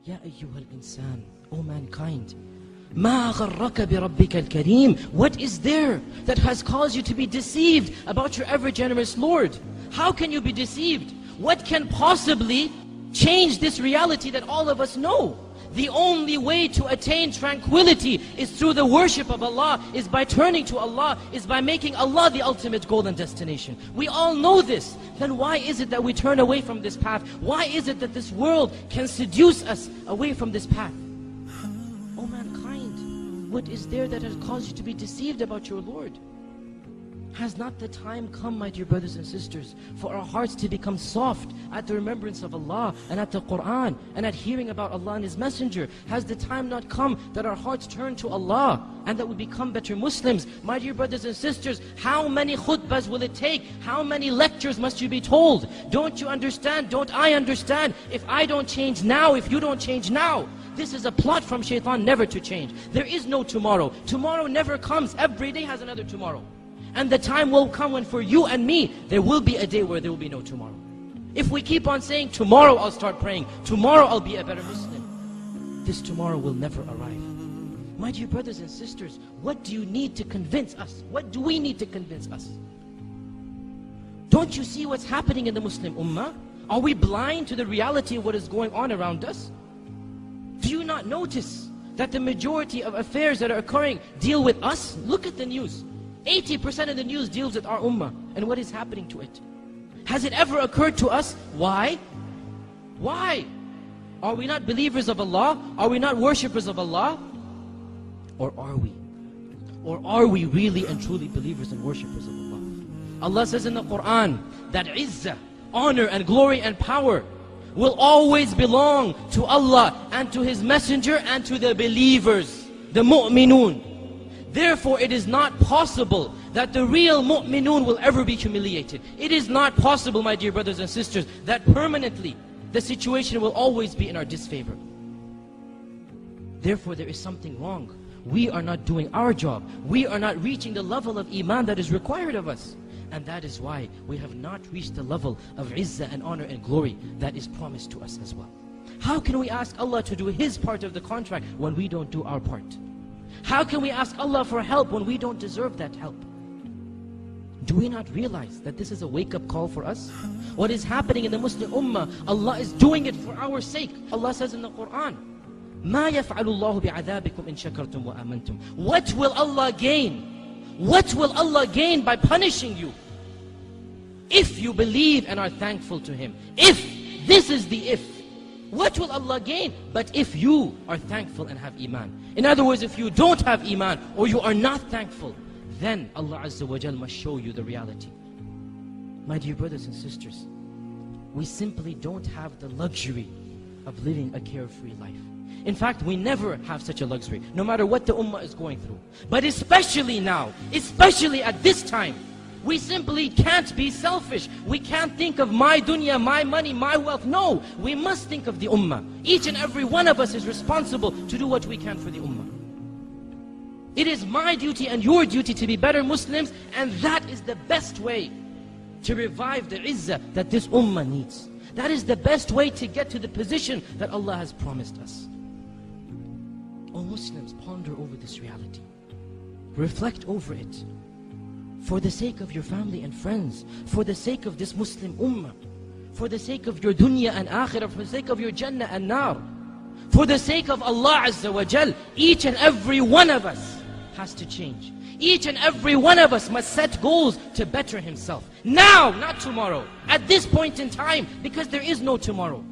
Ya ayyuhal insan, O mankind, ما غرك بربك الكريم. What is there that has caused you to be deceived about your ever-generous Lord? How can you be deceived? What can possibly change this reality that all of us know? The only way to attain tranquility is through the worship of Allah, is by turning to Allah, is by making Allah the ultimate goal and destination. We all know this. Then why is it that we turn away from this path? Why is it that this world can seduce us away from this path? O mankind, what is there that has caused you to be deceived about your Lord? Has not the time come, my dear brothers and sisters, for our hearts to become soft at the remembrance of Allah and at the Quran and at hearing about Allah and His Messenger? Has the time not come that our hearts turn to Allah and that we become better Muslims? My dear brothers and sisters, how many khutbahs will it take? How many lectures must you be told? Don't you understand? Don't I understand? If I don't change now, if you don't change now, this is a plot from shaitan never to change. There is no tomorrow. Tomorrow never comes. Every day has another tomorrow. And the time will come when for you and me, there will be a day where there will be no tomorrow. If we keep on saying, tomorrow I'll start praying, tomorrow I'll be a better Muslim, this tomorrow will never arrive. My dear brothers and sisters, what do you need to convince us? What do we need to convince us? Don't you see what's happening in the Muslim Ummah? Are we blind to the reality of what is going on around us? Do you not notice that the majority of affairs that are occurring deal with us? Look at the news. 80% of the news deals with our ummah and what is happening to it. Has it ever occurred to us? Why? Why? Are we not believers of Allah? Are we not worshippers of Allah? Or are we? Or are we really and truly believers and worshippers of Allah? Allah says in the Quran that izzah, honor and glory and power will always belong to Allah and to His Messenger and to the believers, the mu'minun. Therefore, it is not possible that the real mu'minun will ever be humiliated. It is not possible, my dear brothers and sisters, that permanently the situation will always be in our disfavor. Therefore, there is something wrong. We are not doing our job. We are not reaching the level of iman that is required of us. And that is why we have not reached the level of izzah and honor and glory that is promised to us as well. How can we ask Allah to do His part of the contract when we don't do our part? How can we ask Allah for help when we don't deserve that help? Do we not realize that this is a wake-up call for us? What is happening in the Muslim Ummah, Allah is doing it for our sake. Allah says in the Quran, مَا يَفْعَلُ اللَّهُ بِعَذَابِكُمْ إِن شَكَرْتُمْ وَآمَنْتُمْ. What will Allah gain? What will Allah gain by punishing you? If you believe and are thankful to Him. If, this is the if. What will Allah gain? But if you are thankful and have iman. In other words, if you don't have iman or you are not thankful, then Allah Azza wa Jal must show you the reality. My dear brothers and sisters, we simply don't have the luxury of living a carefree life. In fact, we never have such a luxury, no matter what the ummah is going through. But especially now, especially at this time, we simply can't be selfish. We can't think of my dunya, my money, my wealth. No, we must think of the ummah. Each and every one of us is responsible to do what we can for the ummah. It is my duty and your duty to be better Muslims, and that is the best way to revive the izzah that this ummah needs. That is the best way to get to the position that Allah has promised us. O Muslims, ponder over this reality. Reflect over it. For the sake of your family and friends, for the sake of this Muslim ummah, for the sake of your dunya and akhirah, for the sake of your jannah and nar, for the sake of Allah Azza wa Jal, each and every one of us has to change. Each and every one of us must set goals to better himself. Now, not tomorrow. At this point in time, because there is no tomorrow.